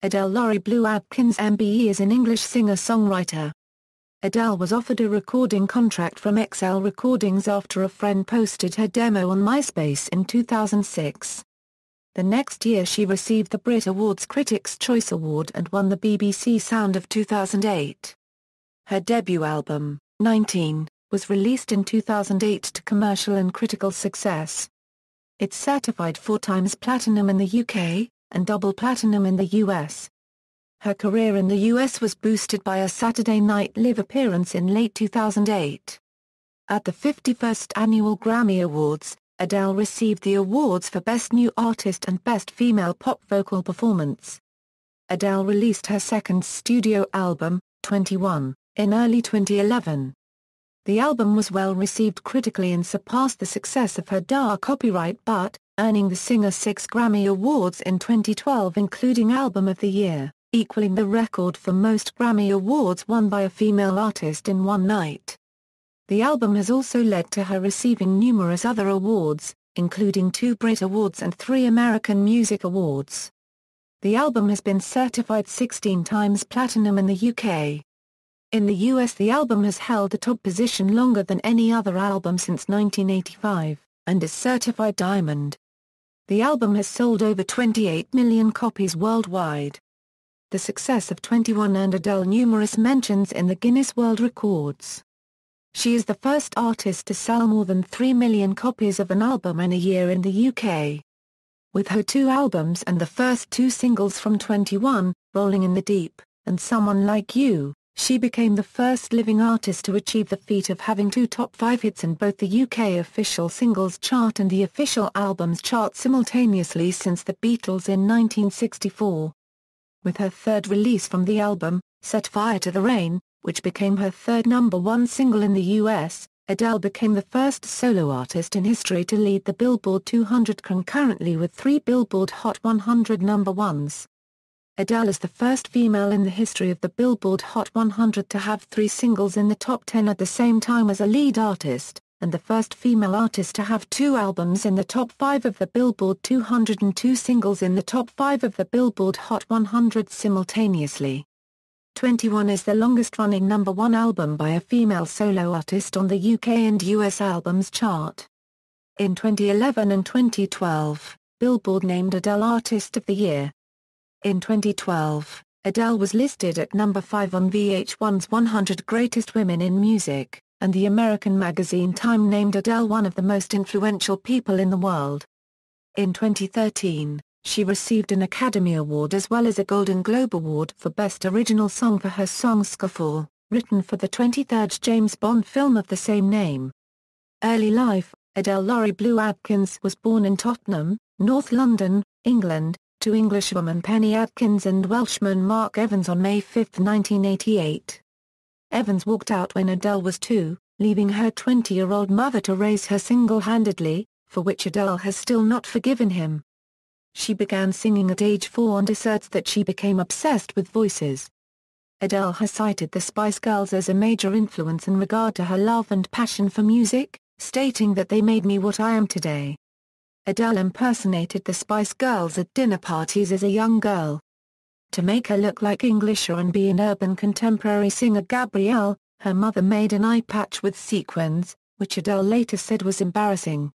Adele. Laurie Blue Adkins MBE is an English singer-songwriter. Adele was offered a recording contract from XL Recordings after a friend posted her demo on Myspace in 2006. The next year she received the Brit Awards Critics' Choice Award and won the BBC Sound of 2008. Her debut album, 19, was released in 2008 to commercial and critical success. It's certified 4 times platinum in the UK, and double platinum in the US. Her career in the US was boosted by a Saturday Night Live appearance in late 2008. At the 51st Annual Grammy Awards, Adele received the awards for Best New Artist and Best Female Pop Vocal Performance. Adele released her second studio album, 21, in early 2011. The album was well received critically and surpassed the success of her Dark Copyright but, earning the singer 6 Grammy Awards in 2012 including Album of the Year, equaling the record for most Grammy Awards won by a female artist in one night. The album has also led to her receiving numerous other awards, including 2 Brit Awards and 3 American Music Awards. The album has been certified 16 times platinum in the UK. In the US the album has held the top position longer than any other album since 1985, and is certified diamond. The album has sold over 28 million copies worldwide. The success of 21 earned Adele numerous mentions in the Guinness World Records. She is the first artist to sell more than 3 million copies of an album in a year in the UK. With her 2 albums and the first 2 singles from 21, Rolling in the Deep, and Someone Like You, she became the first living artist to achieve the feat of having 2 top 5 hits in both the UK official singles chart and the official albums chart simultaneously since the Beatles in 1964. With her third release from the album, Set Fire to the Rain, which became her third #1 single in the US, Adele became the first solo artist in history to lead the Billboard 200 concurrently with 3 Billboard Hot 100 #1s. Adele is the first female in the history of the Billboard Hot 100 to have 3 singles in the top 10 at the same time as a lead artist, and the first female artist to have 2 albums in the top 5 of the Billboard 200 and 2 singles in the top 5 of the Billboard Hot 100 simultaneously. 21 is the longest-running #1 album by a female solo artist on the UK and US albums chart. In 2011 and 2012, Billboard named Adele Artist of the Year. In 2012, Adele was listed at number 5 on VH1's 100 Greatest Women in Music, and the American magazine Time named Adele one of the most influential people in the world. In 2013, she received an Academy Award as well as a Golden Globe Award for Best Original Song for her song Skyfall, written for the 23rd James Bond film of the same name. Early life: Adele. Laurie Blue Adkins was born in Tottenham, North London, England, to Englishwoman Penny Adkins and Welshman Mark Evans on May 5, 1988. Evans walked out when Adele was 2, leaving her 20-year-old mother to raise her single-handedly, for which Adele has still not forgiven him. She began singing at age 4 and asserts that she became obsessed with voices. Adele has cited the Spice Girls as a major influence in regard to her love and passion for music, stating that they made me what I am today. Adele impersonated the Spice Girls at dinner parties as a young girl. To make her look like English R&B and urban contemporary singer Gabrielle, her mother made an eye patch with sequins, which Adele later said was embarrassing.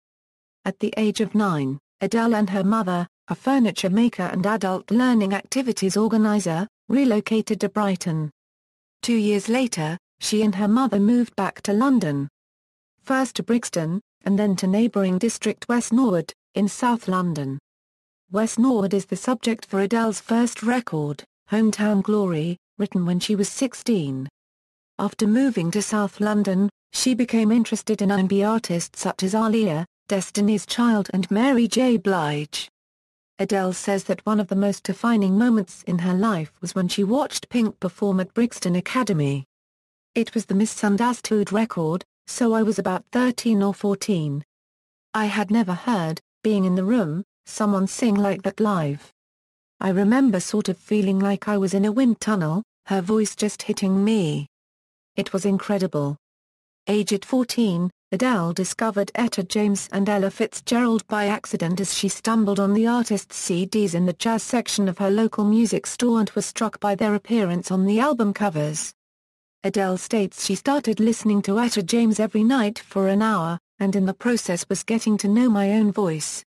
At the age of 9, Adele and her mother, a furniture maker and adult learning activities organizer, relocated to Brighton. 2 years later, she and her mother moved back to London. First to Brixton, and then to neighbouring district West Norwood, in South London. West Norwood is the subject for Adele's first record, Hometown Glory, written when she was 16. After moving to South London, she became interested in R&B artists such as Aaliyah, Destiny's Child and Mary J. Blige. Adele says that one of the most defining moments in her life was when she watched Pink perform at Brixton Academy. It was the misunderstood record, so I was about 13 or 14. I had never heard, being in the room, someone sing like that live. I remember sort of feeling like I was in a wind tunnel, her voice just hitting me. It was incredible. Aged 14, Adele discovered Etta James and Ella Fitzgerald by accident as she stumbled on the artist's CDs in the jazz section of her local music store and was struck by their appearance on the album covers. Adele states she started listening to Etta James every night for an hour, and in the process was getting to know my own voice.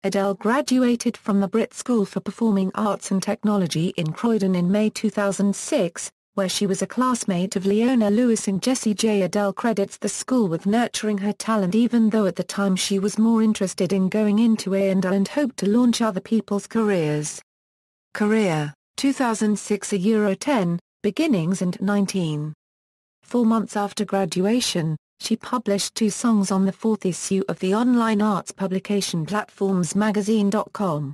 Adele graduated from the Brit School for Performing Arts and Technology in Croydon in May 2006, where she was a classmate of Leona Lewis and Jessie J. Adele credits the school with nurturing her talent even though at the time she was more interested in going into A&R and hoped to launch other people's careers. Career, 2006 Euro 10, Beginnings and 19. 4 months after graduation, she published 2 songs on the 4th issue of the online arts publication platforms magazine.com.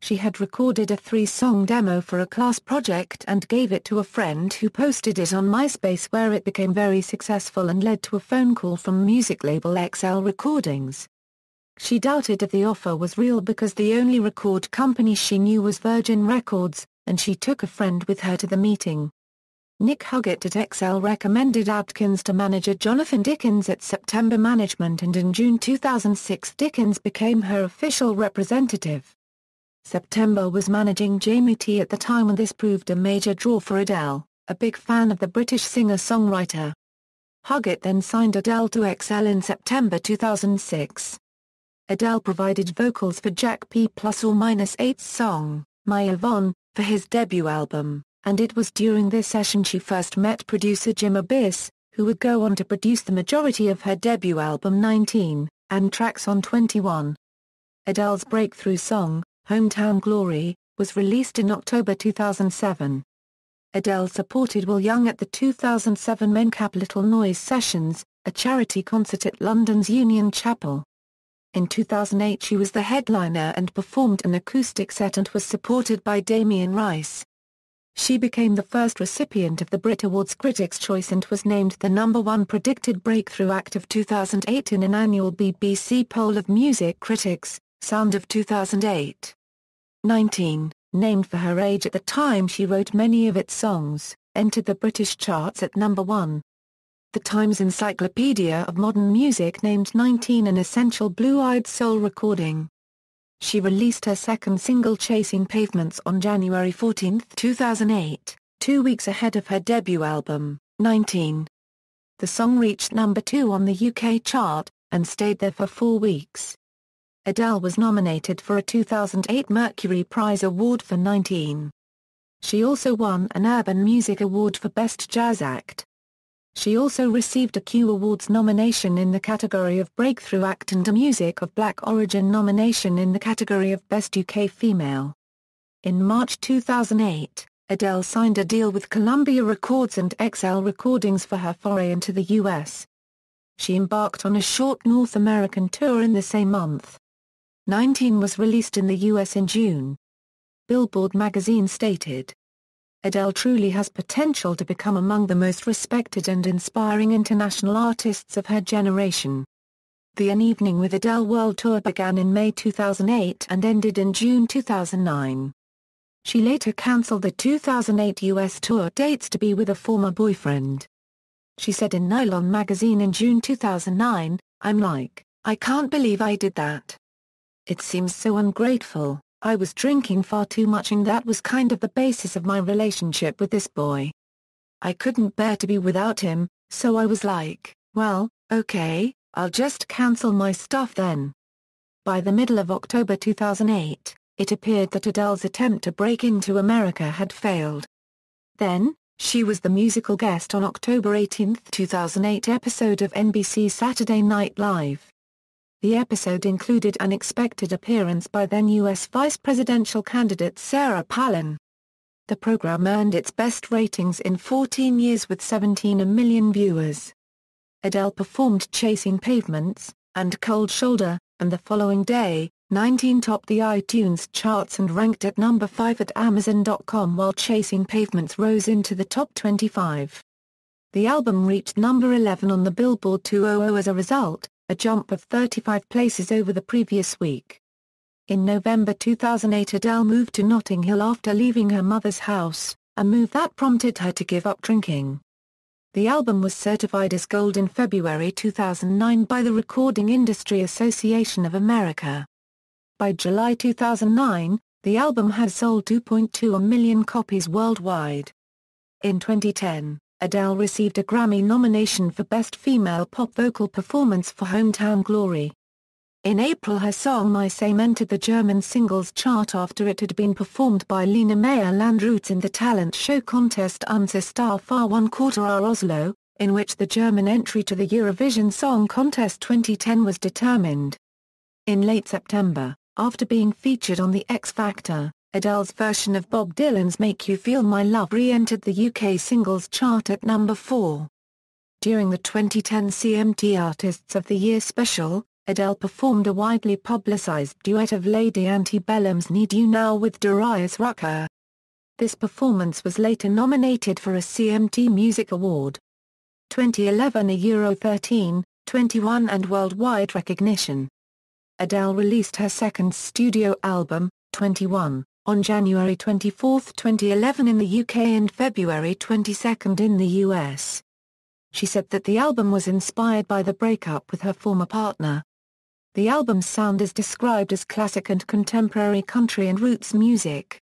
She had recorded a 3-song demo for a class project and gave it to a friend who posted it on Myspace, where it became very successful and led to a phone call from music label XL Recordings. She doubted if the offer was real because the only record company she knew was Virgin Records, and she took a friend with her to the meeting. Nick Huggett at XL recommended Adkins to manager Jonathan Dickens at September Management, and in June 2006 Dickens became her official representative. September was managing Jamie T at the time, and this proved a major draw for Adele, a big fan of the British singer-songwriter. Huggett then signed Adele to XL in September 2006. Adele provided vocals for Jack P ±8's song, My Yvonne, for his debut album, and it was during this session she first met producer Jim Abyss, who would go on to produce the majority of her debut album 19, and tracks on 21. Adele's breakthrough song, Hometown Glory, was released in October 2007. Adele supported Will Young at the 2007 Men Capitol Noise Sessions, a charity concert at London's Union Chapel. In 2008 she was the headliner and performed an acoustic set and was supported by Damien Rice. She became the first recipient of the Brit Awards Critics' Choice and was named the #1 predicted breakthrough act of 2008 in an annual BBC poll of music critics, Sound of 2008. 19, named for her age at the time she wrote many of its songs, entered the British charts at #1. The Times Encyclopedia of Modern Music named 19 an essential blue-eyed soul recording. She released her second single Chasing Pavements on January 14, 2008, 2 weeks ahead of her debut album, 19. The song reached #2 on the UK chart, and stayed there for 4 weeks. Adele was nominated for a 2008 Mercury Prize Award for 19. She also won an Urban Music Award for Best Jazz Act. She also received a Q Awards nomination in the category of Breakthrough Act and a Music of Black Origin nomination in the category of Best UK Female. In March 2008, Adele signed a deal with Columbia Records and XL Recordings for her foray into the US. She embarked on a short North American tour in the same month. 19 was released in the US in June. Billboard magazine stated, Adele truly has potential to become among the most respected and inspiring international artists of her generation. The An Evening with Adele World Tour began in May 2008 and ended in June 2009. She later cancelled the 2008 US tour dates to be with a former boyfriend. She said in Nylon magazine in June 2009, "I'm like, I can't believe I did that. It seems so ungrateful. I was drinking far too much and that was kind of the basis of my relationship with this boy. I couldn't bear to be without him, so I was like, well, okay, I'll just cancel my stuff then." By the middle of October 2008, it appeared that Adele's attempt to break into America had failed. Then, she was the musical guest on October 18, 2008 episode of NBC's Saturday Night Live. The episode included an unexpected appearance by then U.S. vice presidential candidate Sarah Palin. The program earned its best ratings in 14 years with 17 million viewers. Adele performed Chasing Pavements and Cold Shoulder, and the following day, 19 topped the iTunes charts and ranked at number 5 at Amazon.com, while Chasing Pavements rose into the top 25. The album reached number 11 on the Billboard 200 as a result, a jump of 35 places over the previous week. In November 2008, Adele moved to Notting Hill after leaving her mother's house, a move that prompted her to give up drinking. The album was certified as gold in February 2009 by the Recording Industry Association of America. By July 2009, the album had sold 2.2 million copies worldwide. In 2010, Adele received a Grammy nomination for Best Female Pop Vocal Performance for Hometown Glory. In April, her song My Same entered the German singles chart after it had been performed by Lena Meyer-Landrut in the talent show contest Unser Star Far 1/4 Oslo, in which the German entry to the Eurovision Song Contest 2010 was determined. In late September, after being featured on The X Factor, Adele's version of Bob Dylan's Make You Feel My Love re-entered the UK singles chart at number 4. During the 2010 CMT Artists of the Year special, Adele performed a widely publicized duet of Lady Antebellum's Need You Now with Darius Rucker. This performance was later nominated for a CMT Music Award 2011, a Euro 13, 21 and worldwide recognition. Adele released her second studio album, 21, on January 24, 2011 in the UK and February 22 in the US. She said that the album was inspired by the breakup with her former partner. The album's sound is described as classic and contemporary country and roots music.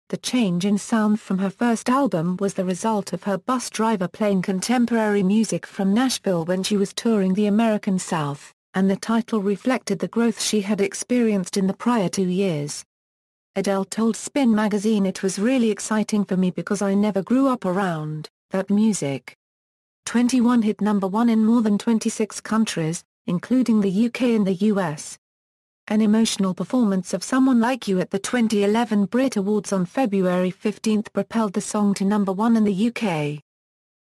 The change in sound from her first album was the result of her bus driver playing contemporary music from Nashville when she was touring the American South, and the title reflected the growth she had experienced in the prior 2 years. Adele told Spin magazine, "It was really exciting for me because I never grew up around that music." 21 hit number 1 in more than 26 countries, including the UK and the US. An emotional performance of Someone Like You at the 2011 Brit Awards on February 15 propelled the song to number 1 in the UK.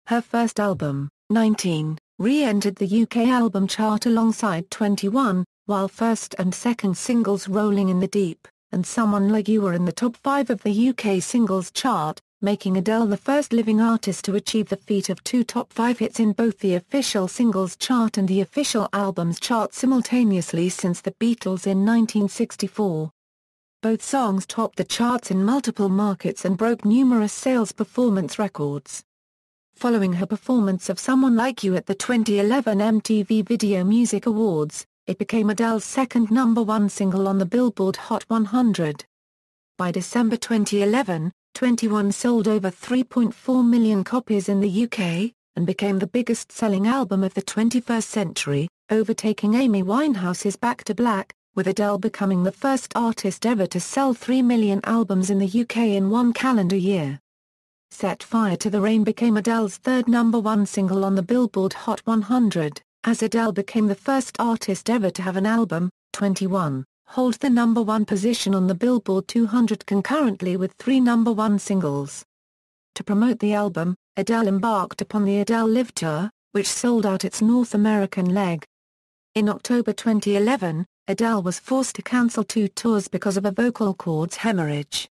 Her first album, 19, re-entered the UK album chart alongside 21, while first and second singles Rolling in the Deep and Someone Like You were in the top 5 of the UK singles chart, making Adele the first living artist to achieve the feat of 2 top 5 hits in both the official singles chart and the official albums chart simultaneously since the Beatles in 1964. Both songs topped the charts in multiple markets and broke numerous sales performance records. Following her performance of Someone Like You at the 2011 MTV Video Music Awards, it became Adele's second number 1 single on the Billboard Hot 100. By December 2011, 21 sold over 3.4 million copies in the UK, and became the biggest-selling album of the 21st century, overtaking Amy Winehouse's Back to Black, with Adele becoming the first artist ever to sell 3 million albums in the UK in one calendar year. Set Fire to the Rain became Adele's third number 1 single on the Billboard Hot 100, as Adele became the first artist ever to have an album, 21. Hold the number 1 position on the Billboard 200 concurrently with 3 number 1 singles. To promote the album, Adele embarked upon the Adele Live Tour, which sold out its North American leg. In October 2011, Adele was forced to cancel 2 tours because of a vocal cords hemorrhage.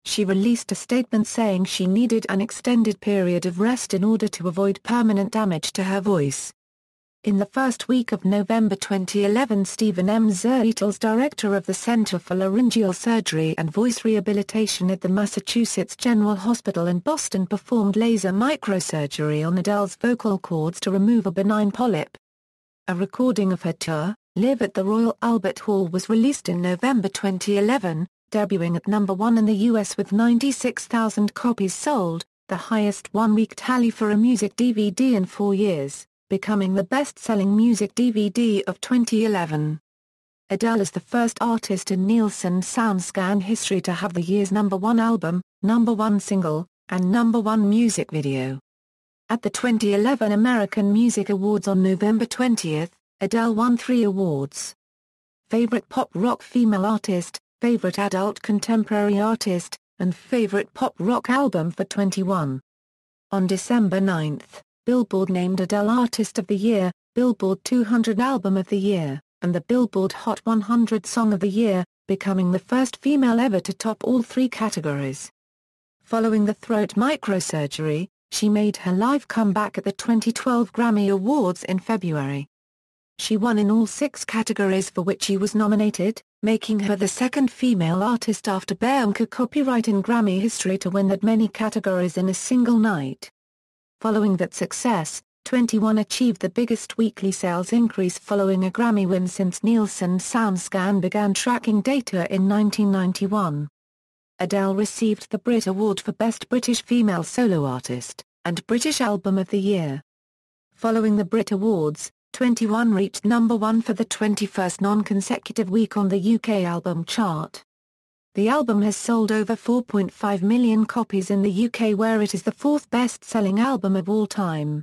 She released a statement saying she needed an extended period of rest in order to avoid permanent damage to her voice. In the first week of November 2011, Stephen M. Zertels, director of the Center for Laryngeal Surgery and Voice Rehabilitation at the Massachusetts General Hospital in Boston, performed laser microsurgery on Adele's vocal cords to remove a benign polyp. A recording of her tour, Live at the Royal Albert Hall, was released in November 2011, debuting at number 1 in the US with 96,000 copies sold, the highest one-week tally for a music DVD in 4 years. Becoming the best-selling music DVD of 2011. Adele is the first artist in Nielsen SoundScan history to have the year's number 1 album, number 1 single, and number 1 music video. At the 2011 American Music Awards on November 20, Adele won 3 awards. Favorite Pop Rock Female Artist, Favorite Adult Contemporary Artist, and Favorite Pop Rock Album for 21. On December 9, Billboard named Adele Artist of the Year, Billboard 200 Album of the Year, and the Billboard Hot 100 Song of the Year, becoming the first female ever to top all 3 categories. Following the throat microsurgery, she made her live comeback at the 2012 Grammy Awards in February. She won in all 6 categories for which she was nominated, making her the second female artist after Bianca Copyright in Grammy history to win that many categories in a single night. Following that success, 21 achieved the biggest weekly sales increase following a Grammy win since Nielsen SoundScan began tracking data in 1991. Adele received the Brit Award for Best British Female Solo Artist, and British Album of the Year. Following the Brit Awards, 21 reached number 1 for the 21st non-consecutive week on the UK album chart. The album has sold over 4.5 million copies in the UK, where it is the fourth best-selling album of all time.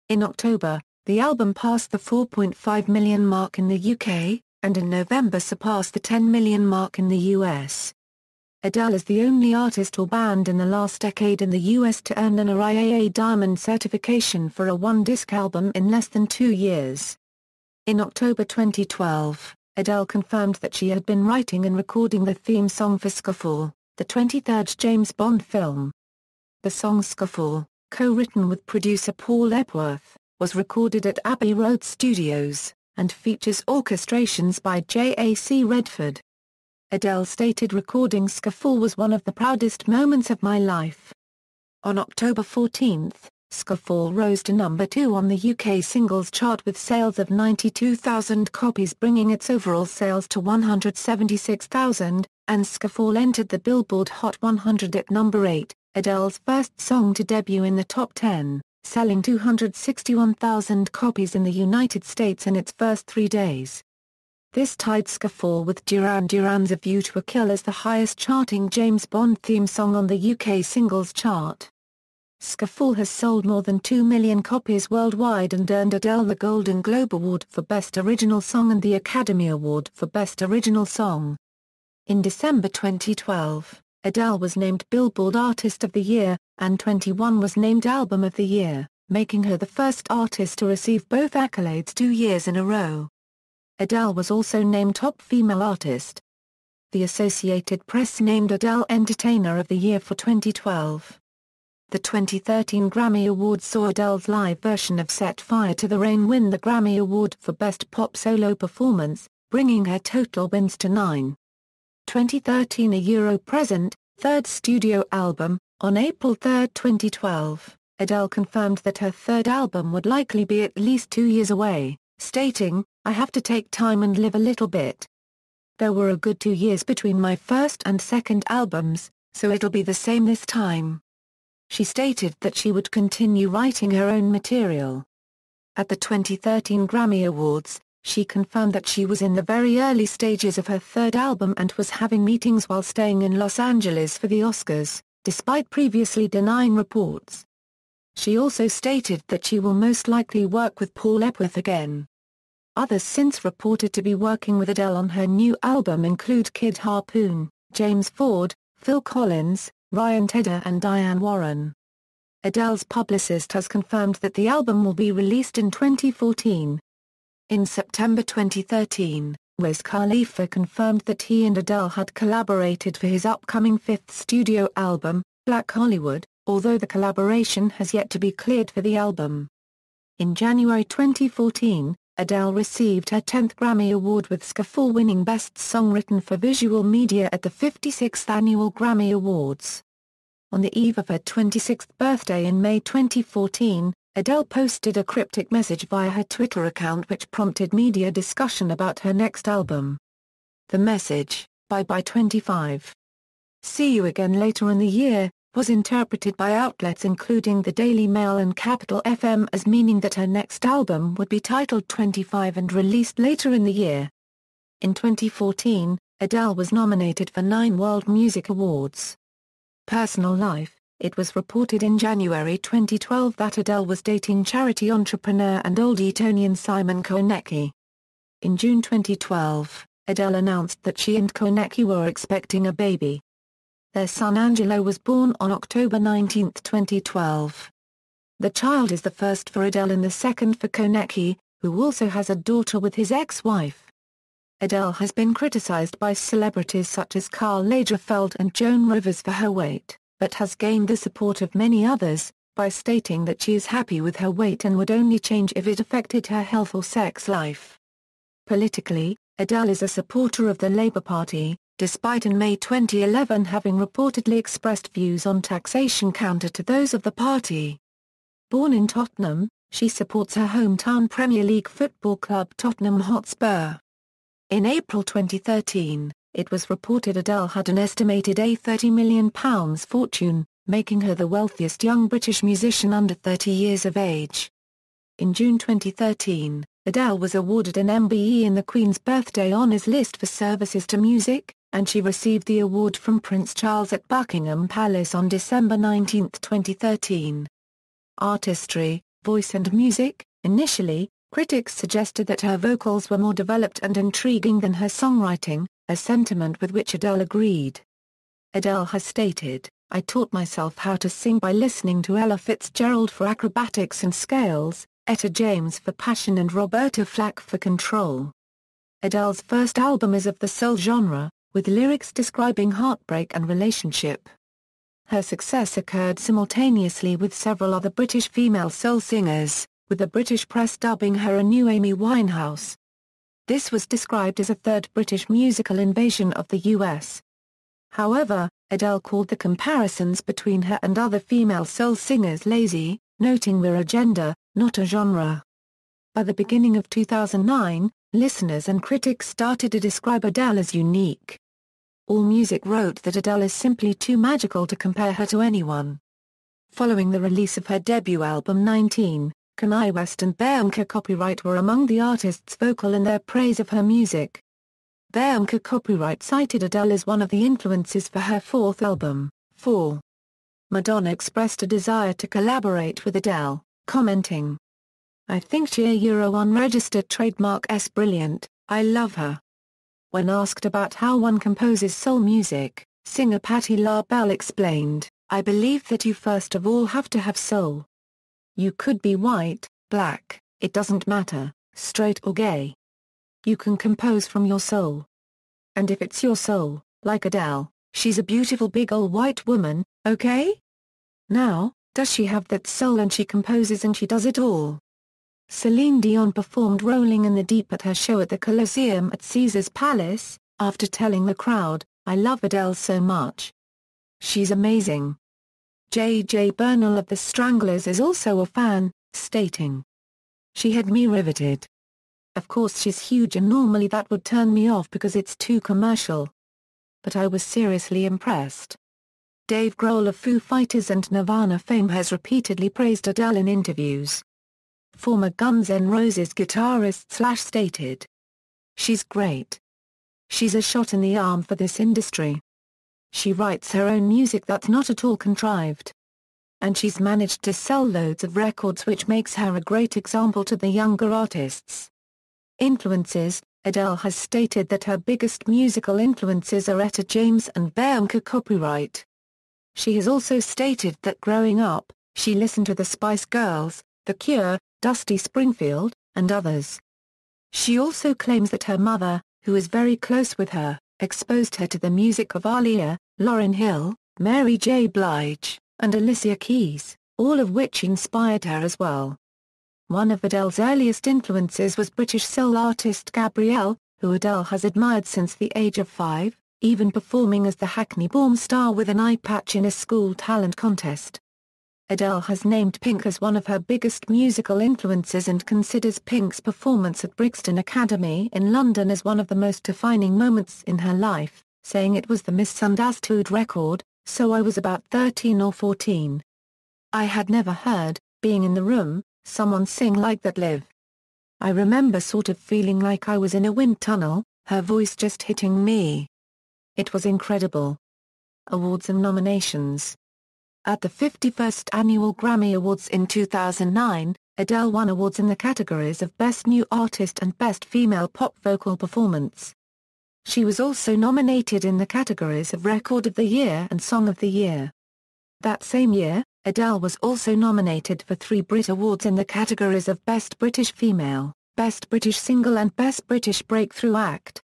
In October, the album passed the 4.5 million mark in the UK, and in November surpassed the 10 million mark in the US. Adele is the only artist or band in the last decade in the US to earn an RIAA Diamond certification for a one-disc album in less than 2 years. In October 2012, Adele confirmed that she had been writing and recording the theme song for Skyfall, the 23rd James Bond film. The song Skyfall, co-written with producer Paul Epworth, was recorded at Abbey Road Studios, and features orchestrations by J.A.C. Redford. Adele stated recording Skyfall was one of the proudest moments of my life. On October 14, Skyfall rose to number 2 on the UK singles chart with sales of 92,000 copies, bringing its overall sales to 176,000, and Skyfall entered the Billboard Hot 100 at number 8, Adele's first song to debut in the top 10, selling 261,000 copies in the United States in its first 3 days. This tied Skyfall with Duran Duran's A View to a Kill as the highest-charting James Bond theme song on the UK singles chart. Skyfall has sold more than 2 million copies worldwide and earned Adele the Golden Globe Award for Best Original Song and the Academy Award for Best Original Song. In December 2012, Adele was named Billboard Artist of the Year, and 21 was named Album of the Year, making her the first artist to receive both accolades 2 years in a row. Adele was also named Top Female Artist. The Associated Press named Adele Entertainer of the Year for 2012. The 2013 Grammy Awards saw Adele's live version of Set Fire to the Rain win the Grammy Award for Best Pop Solo Performance, bringing her total wins to 9. 2013 A Euro-Present, third studio album. On April 3, 2012, Adele confirmed that her third album would likely be at least 2 years away, stating, "I have to take time and live a little bit. There were a good 2 years between my first and second albums, so it'll be the same this time." She stated that she would continue writing her own material. At the 2013 Grammy Awards, she confirmed that she was in the very early stages of her third album and was having meetings while staying in Los Angeles for the Oscars, despite previously denying reports. She also stated that she will most likely work with Paul Epworth again. Others since reported to be working with Adele on her new album include Kid Harpoon, James Ford, Phil Collins, Ryan Tedder and Diane Warren. Adele's publicist has confirmed that the album will be released in 2014. In September 2013, Wiz Khalifa confirmed that he and Adele had collaborated for his upcoming fifth studio album, Black Hollywood, although the collaboration has yet to be cleared for the album. In January 2014, Adele received her 10th Grammy Award with Skyfall winning Best Song Written for Visual Media at the 56th Annual Grammy Awards. On the eve of her 26th birthday in May 2014, Adele posted a cryptic message via her Twitter account which prompted media discussion about her next album. The message, "Bye Bye 25. See you again later in the year," was interpreted by outlets including the Daily Mail and Capital FM as meaning that her next album would be titled 25 and released later in the year. In 2014, Adele was nominated for 9 World Music Awards. Personal life. It was reported in January 2012 that Adele was dating charity entrepreneur and old Etonian Simon Konecki. In June 2012, Adele announced that she and Konecki were expecting a baby. Their son Angelo was born on October 19, 2012. The child is the first for Adele and the second for Konecki, who also has a daughter with his ex-wife. Adele has been criticized by celebrities such as Karl Lagerfeld and Joan Rivers for her weight, but has gained the support of many others, by stating that she is happy with her weight and would only change if it affected her health or sex life. Politically, Adele is a supporter of the Labour Party, despite in May 2011 having reportedly expressed views on taxation counter to those of the party. Born in Tottenham, she supports her hometown Premier League football club Tottenham Hotspur. In April 2013, it was reported Adele had an estimated £30 million fortune, making her the wealthiest young British musician under 30 years of age. In June 2013, Adele was awarded an MBE in the Queen's Birthday Honours List for services to music, and she received the award from Prince Charles at Buckingham Palace on December 19, 2013. Artistry, voice and music. Initially, critics suggested that her vocals were more developed and intriguing than her songwriting, a sentiment with which Adele agreed. Adele has stated, "I taught myself how to sing by listening to Ella Fitzgerald for acrobatics and scales, Etta James for passion and Roberta Flack for control." Adele's first album is of the soul genre, with lyrics describing heartbreak and relationship. Her success occurred simultaneously with several other British female soul singers, with the British press dubbing her a new Amy Winehouse. This was described as a third British musical invasion of the US. However, Adele called the comparisons between her and other female soul singers lazy, noting we're a gender, not a genre. By the beginning of 2009, listeners and critics started to describe Adele as unique. AllMusic wrote that Adele is simply too magical to compare her to anyone. Following the release of her debut album 19, Kanye West and BMK Copyright were among the artists vocal in their praise of her music. BMK Copyright cited Adele as one of the influences for her fourth album, 4. Madonna expressed a desire to collaborate with Adele, commenting, "I think she a unregistered trademark is brilliant, I love her." When asked about how one composes soul music, singer Patti LaBelle explained, "I believe that you first of all have to have soul. You could be white, black, it doesn't matter, straight or gay. You can compose from your soul. And if it's your soul, like Adele, she's a beautiful big old white woman, okay? Now, does she have that soul and she composes and she does it all?" Celine Dion performed Rolling in the Deep at her show at the Colosseum at Caesar's Palace, after telling the crowd, "I love Adele so much. She's amazing." J.J. Bernal of the Stranglers is also a fan, stating, "She had me riveted. Of course she's huge and normally that would turn me off because it's too commercial. But I was seriously impressed." Dave Grohl of Foo Fighters and Nirvana fame has repeatedly praised Adele in interviews. Former Guns N' Roses guitarist Slash stated, "She's great. She's a shot in the arm for this industry. She writes her own music that's not at all contrived. And she's managed to sell loads of records, which makes her a great example to the younger artists." Influences. Adele has stated that her biggest musical influences are Etta James and BMK Copyright. She has also stated that growing up, she listened to the Spice Girls, The Cure, Dusty Springfield, and others. She also claims that her mother, who is very close with her, exposed her to the music of Aaliyah, Lauryn Hill, Mary J. Blige, and Alicia Keys, all of which inspired her as well. One of Adele's earliest influences was British soul artist Gabrielle, who Adele has admired since the age of 5, even performing as the Hackney Bourne star with an eye patch in a school talent contest. Adele has named Pink as one of her biggest musical influences and considers Pink's performance at Brixton Academy in London as one of the most defining moments in her life, saying it was the misunderstood record, "So I was about 13 or 14. I had never heard, being in the room, someone sing like that live. I remember sort of feeling like I was in a wind tunnel, her voice just hitting me. It was incredible." Awards and nominations. At the 51st Annual Grammy Awards in 2009, Adele won awards in the categories of Best New Artist and Best Female Pop Vocal Performance. She was also nominated in the categories of Record of the Year and Song of the Year. That same year, Adele was also nominated for 3 Brit Awards in the categories of Best British Female, Best British Single and Best British Breakthrough Act.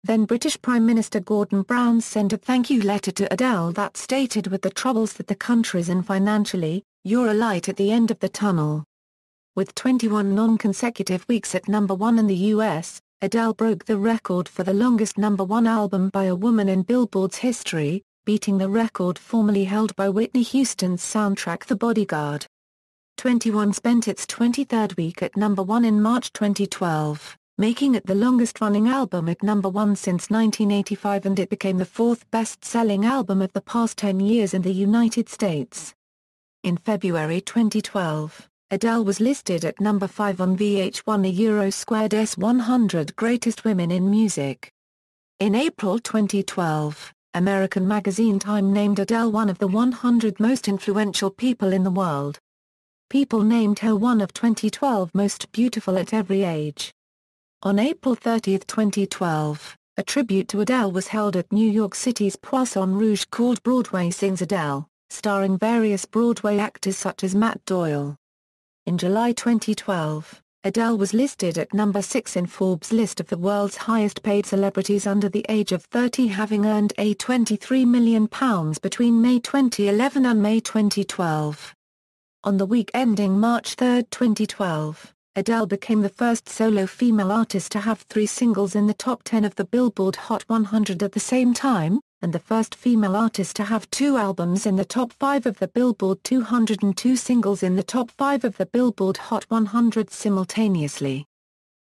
Then British Prime Minister Gordon Brown sent a thank you letter to Adele that stated, "With the troubles that the country's in financially, you're a light at the end of the tunnel." With 21 non-consecutive weeks at #1 in the US, Adele broke the record for the longest #1 album by a woman in Billboard's history, beating the record formerly held by Whitney Houston's soundtrack The Bodyguard. 21 spent its 23rd week at number 1 in March 2012, making it the longest-running album at number 1 since 1985, and it became the fourth best-selling album of the past 10 years in the United States. In February 2012, Adele was listed at number 5 on VH1 Eurosquared's 100 Greatest Women in Music. In April 2012, American magazine Time named Adele one of the 100 most influential people in the world. People named her one of 2012 most beautiful at every age. On April 30, 2012, a tribute to Adele was held at New York City's Poisson Rouge called Broadway Sings Adele, starring various Broadway actors such as Matt Doyle. In July 2012, Adele was listed at number 6 in Forbes' list of the world's highest-paid celebrities under the age of 30, having earned £23 million between May 2011 and May 2012. On the week ending March 3, 2012, Adele became the first solo female artist to have 3 singles in the top 10 of the Billboard Hot 100 at the same time, and the first female artist to have 2 albums in the top 5 of the Billboard 200 and 2 singles in the top 5 of the Billboard Hot 100 simultaneously.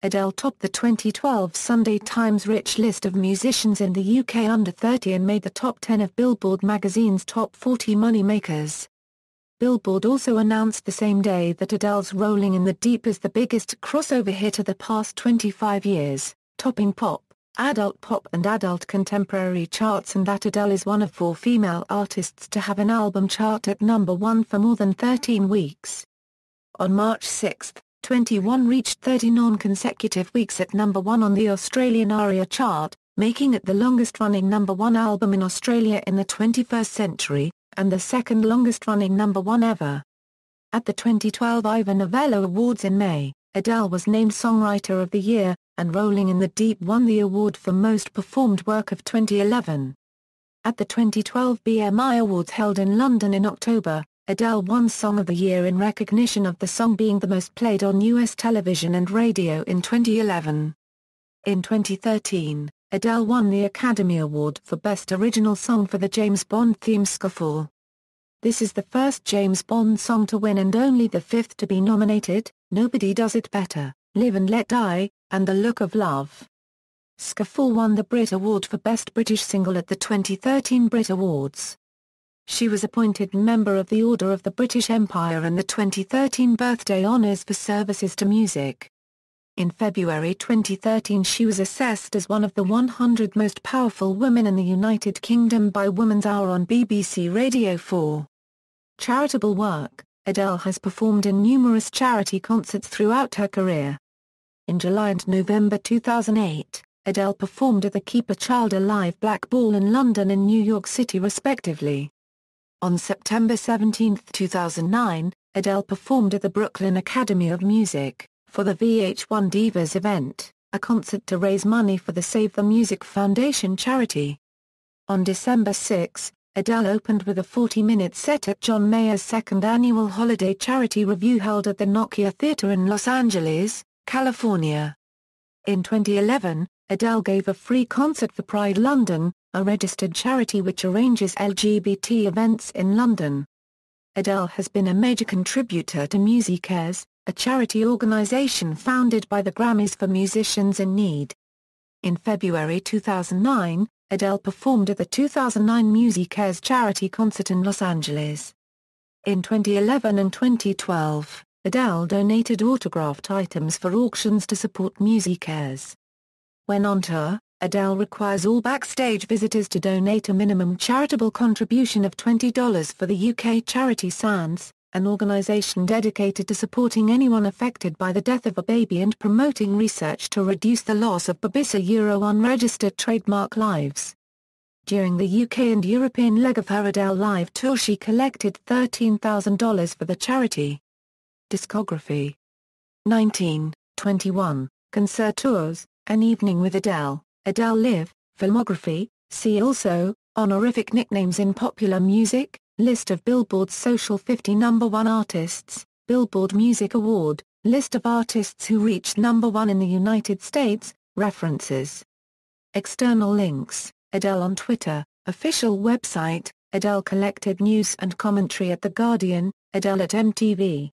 Adele topped the 2012 Sunday Times Rich list of musicians in the UK under 30 and made the top 10 of Billboard magazine's top 40 moneymakers. Billboard also announced the same day that Adele's Rolling in the Deep is the biggest crossover hit of the past 25 years, topping pop, adult pop and adult contemporary charts, and that Adele is one of 4 female artists to have an album chart at number 1 for more than 13 weeks. On March 6, 21 reached 30 non-consecutive weeks at number 1 on the Australian ARIA chart, making it the longest-running number 1 album in Australia in the 21st century, and the second longest-running number 1 ever. At the 2012 Ivor Novello Awards in May, Adele was named Songwriter of the Year, and Rolling in the Deep won the award for Most Performed Work of 2011. At the 2012 BMI Awards held in London in October, Adele won Song of the Year in recognition of the song being the most played on US television and radio in 2011. In 2013, Adele won the Academy Award for Best Original Song for the James Bond theme Skyfall. This is the first James Bond song to win and only the 5th to be nominated. Nobody Does It Better, Live and Let Die, and The Look of Love. Skyfall won the Brit Award for Best British Single at the 2013 Brit Awards. She was appointed member of the Order of the British Empire and the 2013 Birthday Honours for services to music. In February 2013 she was assessed as one of the 100 most powerful women in the United Kingdom by Woman's Hour on BBC Radio 4. Charitable work. Adele has performed in numerous charity concerts throughout her career. In July and November 2008, Adele performed at the Keep a Child Alive Black Ball in London and New York City respectively. On September 17, 2009, Adele performed at the Brooklyn Academy of Music, for the VH1 Divas event, a concert to raise money for the Save the Music Foundation charity. On December 6, Adele opened with a 40-minute set at John Mayer's second annual holiday charity review held at the Nokia Theatre in Los Angeles, California. In 2011, Adele gave a free concert for Pride London, a registered charity which arranges LGBT events in London. Adele has been a major contributor to MusiCares, a charity organization founded by the Grammys for musicians in need. In February 2009, Adele performed at the 2009 MusiCares charity concert in Los Angeles. In 2011 and 2012, Adele donated autographed items for auctions to support MusiCares. When on tour, Adele requires all backstage visitors to donate a minimum charitable contribution of $20 for the UK charity SANS, an organisation dedicated to supporting anyone affected by the death of a baby and promoting research to reduce the loss of Babysa unregistered trademark lives. During the UK and European leg of her Adele Live tour she collected $13,000 for the charity. Discography 1921, Concert Tours, An Evening with Adele, Adele Live, Filmography, see also, Honorific nicknames in popular music, List of Billboard's Social 50 number 1 artists, Billboard Music Award, List of artists who reached number 1 in the United States, references. External links, Adele on Twitter, official website, Adele collected news and commentary at The Guardian, Adele at MTV.